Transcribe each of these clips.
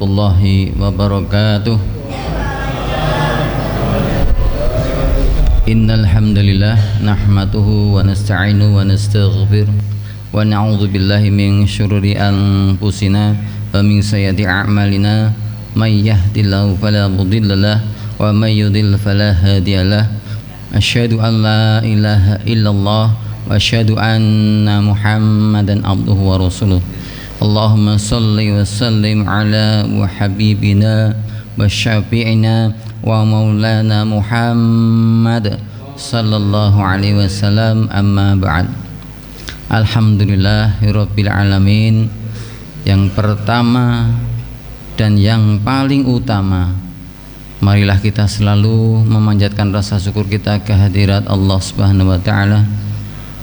warahmatullahi wabarakatuh. Innal hamdalillah nahmaduhu wa nasta'inuhu wa nastaghfiruh wa na'udzu billahi min syururi anfusina wa min sayyiati a'malina may yahdihillahu fala mudhillalah wa may yudhlil fala hadiyalah. Asyhadu an la ilaha illallah wa asyhadu anna Muhammadan abduhu wa rasuluh. Allahumma salli wa sallim ala wa habibina wa syafi'ina wa maulana Muhammad sallallahu alaihi wasallam, amma ba'd. Alhamdulillahirabbil alamin. Yang pertama dan yang paling utama, marilah kita selalu memanjatkan rasa syukur kita kehadirat Allah Subhanahu wa taala,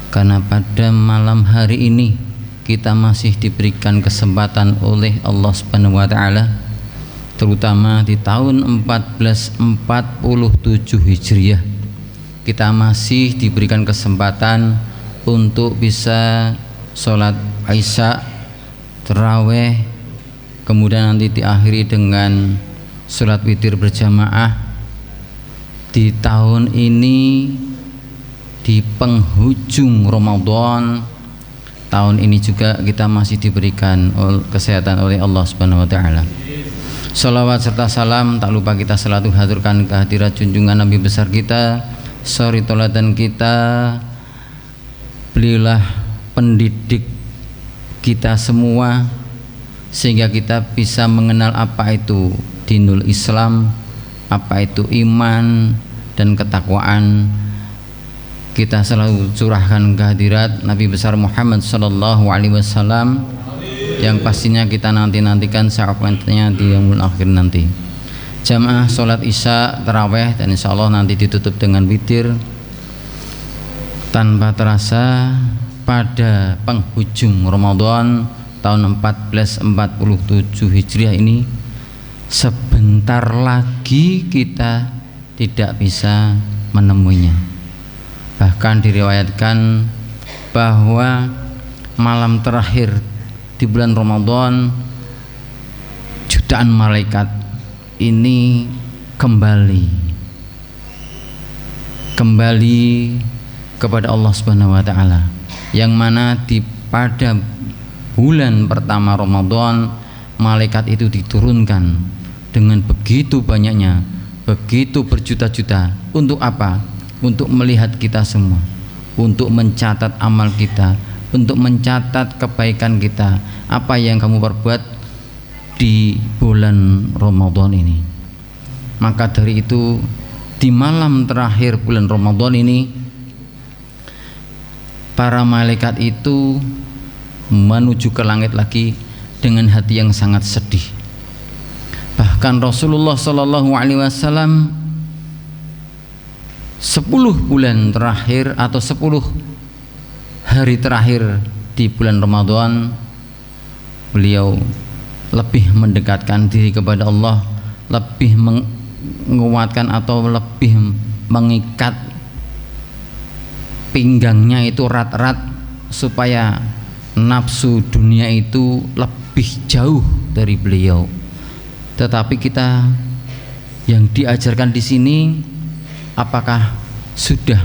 karena pada malam hari ini kita masih diberikan kesempatan oleh Allah Subhanahu wa taala, terutama di tahun 1447 Hijriah, kita masih diberikan kesempatan untuk bisa sholat Isya, tarawih, kemudian nanti diakhiri dengan sholat witir berjamaah. Di tahun ini, di penghujung Ramadan, tahun ini juga kita masih diberikan kesehatan oleh Allah Subhanahu wa taala. Salawat serta salam tak lupa kita selalu haturkan kehadirat junjungan Nabi besar kita, suri toladan kita. Beliaulah pendidik kita semua, sehingga kita bisa mengenal apa itu dinul Islam, apa itu iman dan ketakwaan. Kita selalu curahkan kehadirat Nabi besar Muhammad sallallahu alaihi wasallam, yang pastinya kita nantikan saatnya di yaumul akhir nanti. Jamaah sholat Isya, tarawih, dan insya Allah nanti ditutup dengan witir. Tanpa terasa pada penghujung Ramadan tahun 1447 Hijriah ini, sebentar lagi kita tidak bisa menemuinya. Bahkan diriwayatkan bahwa malam terakhir di bulan Ramadan, jutaan malaikat ini kembali kepada Allah Subhanahu wa taala, yang mana pada bulan pertama Ramadan malaikat itu diturunkan dengan begitu banyaknya, begitu berjuta-juta. Untuk apa? Untuk melihat kita semua, untuk mencatat amal kita, untuk mencatat kebaikan kita, apa yang kamu perbuat di bulan Ramadan ini. Maka dari itu, di malam terakhir bulan Ramadan ini, para malaikat itu menuju ke langit lagi dengan hati yang sangat sedih. Bahkan Rasulullah sallallahu alaihi wasallam 10 bulan terakhir atau 10 hari terakhir di bulan Ramadan, beliau lebih mendekatkan diri kepada Allah, lebih menguatkan atau lebih mengikat pinggangnya itu erat-erat, supaya nafsu dunia itu lebih jauh dari beliau. Tetapi kita yang diajarkan di sini, apakah sudah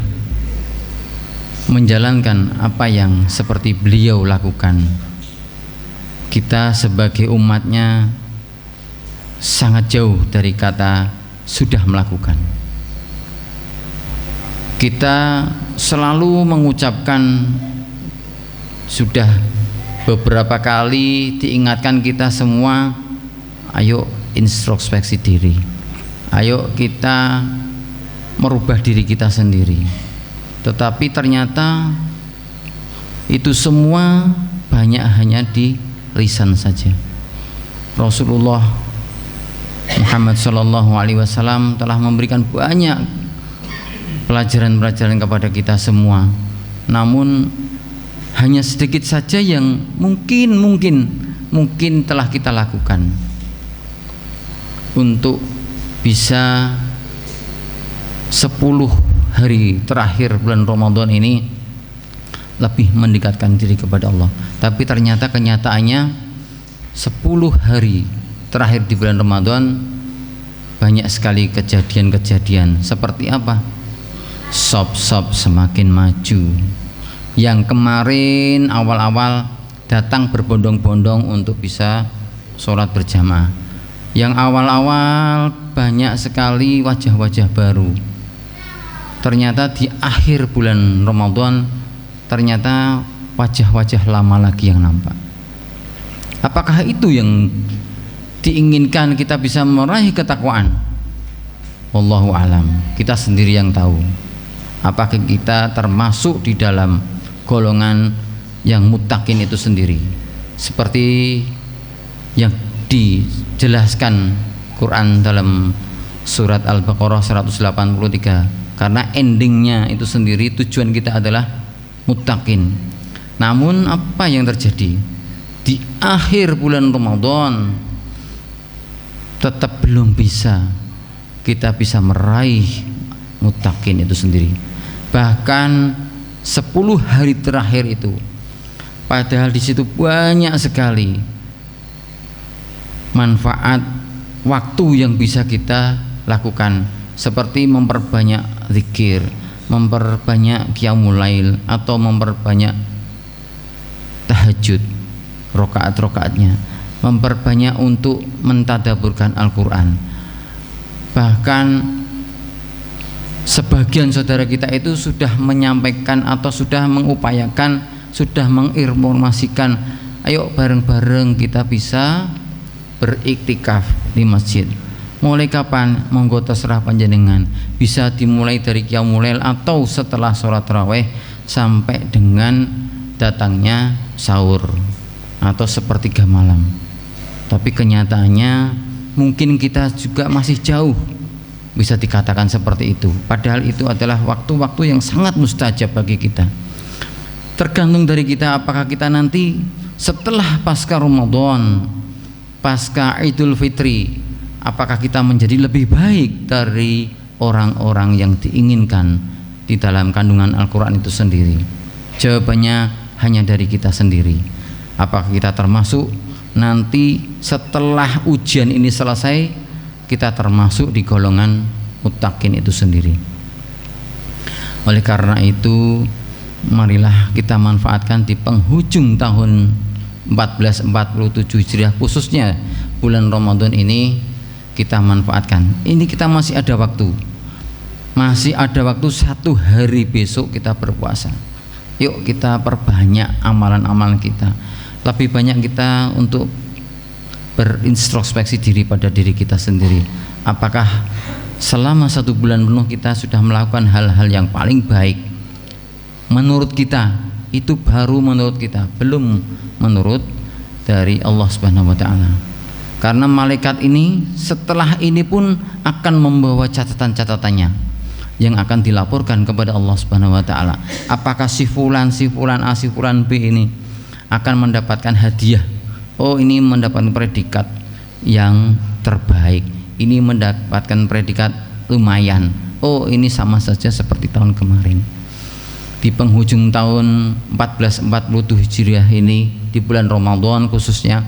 menjalankan apa yang seperti beliau lakukan? Kita sebagai umatnya sangat jauh dari kata sudah melakukan. Kita selalu mengucapkan, sudah beberapa kali diingatkan kita semua, ayo introspeksi diri, ayo kita merubah diri kita sendiri. Tetapi ternyata itu semua hanya di lisan saja. Rasulullah Muhammad sallallahu alaihi wasallam telah memberikan banyak pelajaran-pelajaran kepada kita semua, namun hanya sedikit saja yang mungkin telah kita lakukan untuk bisa 10 hari terakhir bulan Ramadan ini lebih mendekatkan diri kepada Allah. Tapi ternyata kenyataannya 10 hari terakhir di bulan Ramadan banyak sekali kejadian-kejadian. Seperti apa? Sop-sop semakin maju. Yang kemarin awal-awal datang berbondong-bondong untuk bisa sholat berjamaah, yang awal-awal banyak sekali wajah-wajah baru. Ternyata di akhir bulan Ramadan ternyata wajah-wajah lama lagi yang nampak. Apakah itu yang diinginkan kita bisa meraih ketakwaan? Wallahu alam, kita sendiri yang tahu. Apakah kita termasuk di dalam golongan yang muttaqin itu sendiri, seperti yang dijelaskan Quran dalam surat Al-Baqarah 183, karena endingnya itu sendiri tujuan kita adalah muttaqin. Namun apa yang terjadi di akhir bulan Ramadan tetap belum bisa kita bisa meraih muttaqin itu sendiri. Bahkan 10 hari terakhir itu, padahal di situ banyak sekali manfaat waktu yang bisa kita lakukan, seperti memperbanyak zikir, memperbanyak qiyamul lail, atau memperbanyak tahajud rakaat-rakaatnya, memperbanyak untuk mentadaburkan Al-Quran. Bahkan sebagian saudara kita itu sudah menyampaikan atau sudah mengupayakan, sudah menginformasikan, ayo bareng-bareng kita bisa beriktikaf di masjid. Mulai kapan? Monggo terserah panjenengan. Bisa dimulai dari qiyamul lail atau setelah sholat tarawih sampai dengan datangnya sahur atau sepertiga malam. Tapi kenyataannya mungkin kita juga masih jauh bisa dikatakan seperti itu. Padahal itu adalah waktu-waktu yang sangat mustajab bagi kita. Tergantung dari kita, apakah kita nanti setelah pasca Ramadan, pasca Idul Fitri, apakah kita menjadi lebih baik dari orang-orang yang diinginkan di dalam kandungan Al-Quran itu sendiri? Jawabannya hanya dari kita sendiri. Apakah kita termasuk nanti setelah ujian ini selesai, kita termasuk di golongan muttaqin itu sendiri? Oleh karena itu, marilah kita manfaatkan di penghujung tahun 1447 Hijriah, khususnya bulan Ramadan ini, kita manfaatkan. Ini kita masih ada waktu, masih ada waktu 1 hari besok kita berpuasa. Yuk kita perbanyak amalan-amalan kita, lebih banyak kita untuk berintrospeksi diri pada diri kita sendiri. Apakah selama 1 bulan penuh kita sudah melakukan hal-hal yang paling baik menurut kita? Itu baru menurut kita, belum menurut dari Allah Subhanahu wa taala. Karena malaikat ini setelah ini pun akan membawa catatan-catatannya yang akan dilaporkan kepada Allah Subhanahu wa taala. Apakah si fulan A, si fulan B ini akan mendapatkan hadiah? Oh, ini mendapatkan predikat yang terbaik, ini mendapatkan predikat lumayan. Oh, ini sama saja seperti tahun kemarin. Di penghujung tahun 1447 Hijriah ini, di bulan Ramadan khususnya,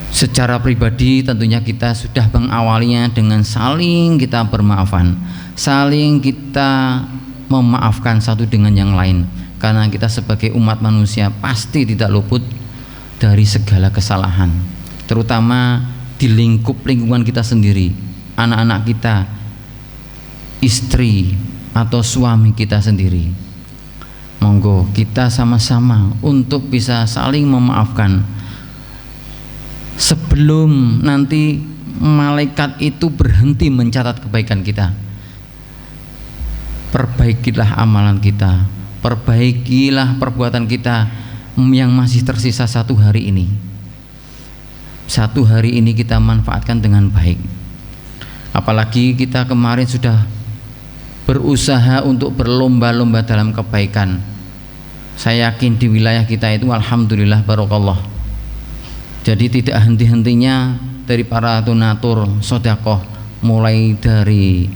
secara pribadi tentunya kita sudah mengawalinya dengan saling kita bermaafan, saling kita memaafkan satu dengan yang lain. Karena kita sebagai umat manusia pasti tidak luput dari segala kesalahan, terutama di lingkup lingkungan kita sendiri, anak-anak kita, istri atau suami kita sendiri. Monggo kita sama-sama untuk bisa saling memaafkan sebelum nanti malaikat itu berhenti mencatat kebaikan kita. Perbaikilah amalan kita, perbaikilah perbuatan kita yang masih tersisa 1 hari ini. 1 hari ini kita manfaatkan dengan baik. Apalagi kita kemarin sudah berusaha untuk berlomba-lomba dalam kebaikan. Saya yakin di wilayah kita itu alhamdulillah barokallah. Jadi tidak henti-hentinya dari para donatur sedekah, mulai dari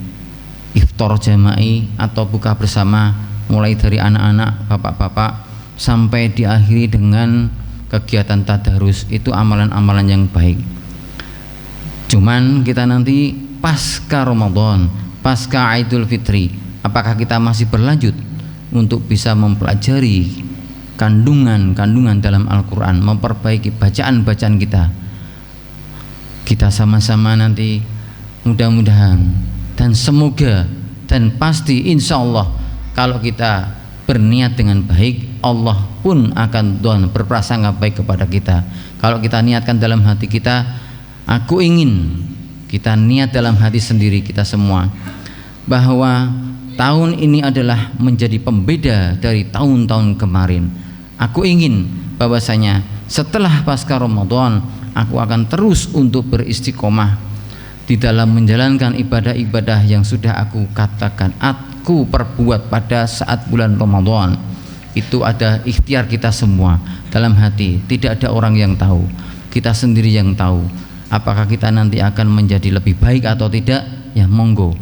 iftar jama'i atau buka bersama, mulai dari anak-anak, bapak-bapak, sampai diakhiri dengan kegiatan tadarus, itu amalan-amalan yang baik. Cuman kita nanti pasca Ramadan, pasca Idul Fitri, apakah kita masih berlanjut untuk bisa mempelajari kandungan-kandungan dalam Al-Quran, memperbaiki bacaan-bacaan kita. Kita sama-sama nanti mudah-mudahan dan semoga dan pasti insya Allah, kalau kita berniat dengan baik, Allah pun akan berprasangka baik kepada kita. Kalau kita niatkan dalam hati kita, aku ingin, kita niat dalam hati sendiri kita semua bahwa tahun ini adalah menjadi pembeda dari tahun-tahun kemarin. Aku ingin bahwasanya setelah pasca Ramadan aku akan terus untuk beristiqomah di dalam menjalankan ibadah-ibadah yang sudah aku katakan, aku perbuat pada saat bulan Ramadan. Itu ada ikhtiar kita semua dalam hati, tidak ada orang yang tahu, kita sendiri yang tahu. Apakah kita nanti akan menjadi lebih baik atau tidak? Ya monggo,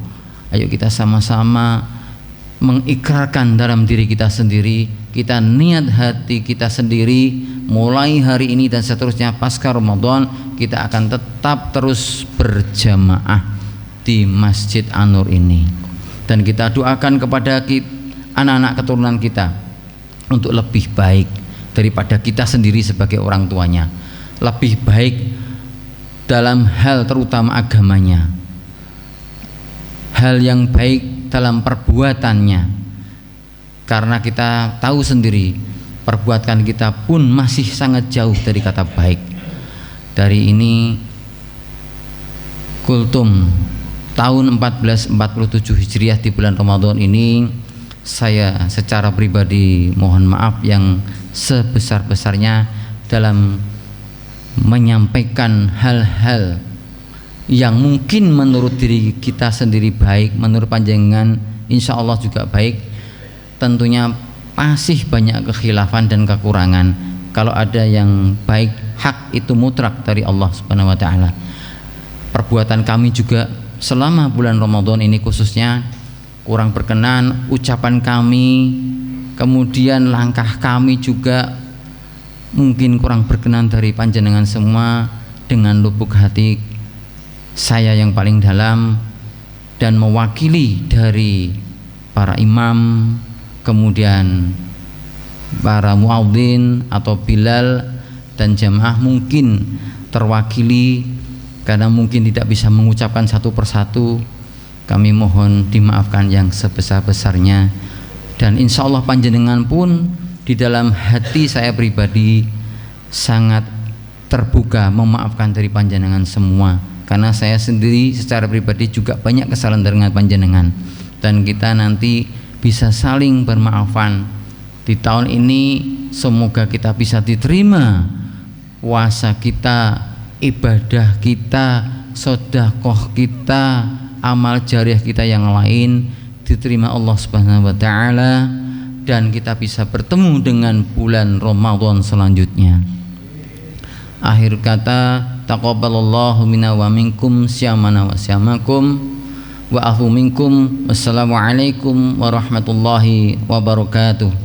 ayo kita sama-sama mengikrarkan dalam diri kita sendiri, kita niat hati kita sendiri, mulai hari ini dan seterusnya pasca Ramadan kita akan tetap terus berjamaah di Masjid An-Nur ini, dan kita doakan kepada anak-anak keturunan kita untuk lebih baik daripada kita sendiri sebagai orang tuanya, lebih baik dalam hal terutama agamanya, hal yang baik dalam perbuatannya, karena kita tahu sendiri perbuatan kita pun masih sangat jauh dari kata baik. Dari ini kultum tahun 1447 Hijriah di bulan Ramadan ini, saya secara pribadi mohon maaf yang sebesar-besarnya dalam menyampaikan hal-hal yang mungkin menurut diri kita sendiri baik, menurut panjenengan insya Allah juga baik. Tentunya masih banyak kekhilafan dan kekurangan. Kalau ada yang baik, hak itu mutlak dari Allah Subhanahu wa taala. Perbuatan kami juga selama bulan Ramadan ini khususnya kurang berkenan, ucapan kami, kemudian langkah kami juga mungkin kurang berkenan dari panjenengan semua. Dengan lubuk hati saya yang paling dalam dan mewakili dari para imam, kemudian para muadzin atau Bilal dan jamaah mungkin terwakili, karena mungkin tidak bisa mengucapkan satu persatu, kami mohon dimaafkan yang sebesar-besarnya. Dan insya Allah panjenengan pun di dalam hati saya pribadi sangat terbuka memaafkan dari panjenengan semua, karena saya sendiri secara pribadi juga banyak kesalahan dengan panjenengan, dan kita nanti bisa saling bermaafan. Di tahun ini semoga kita bisa diterima puasa kita, ibadah kita, sedekah kita, amal jariah kita yang lain diterima Allah Subhanahu wa taala, dan kita bisa bertemu dengan bulan Ramadan selanjutnya. Akhir kata, taqabbalallahu minna wa minkum syamana wa syamakum wa afu minkum. Wassalamualaikum warahmatullahi wabarakatuh.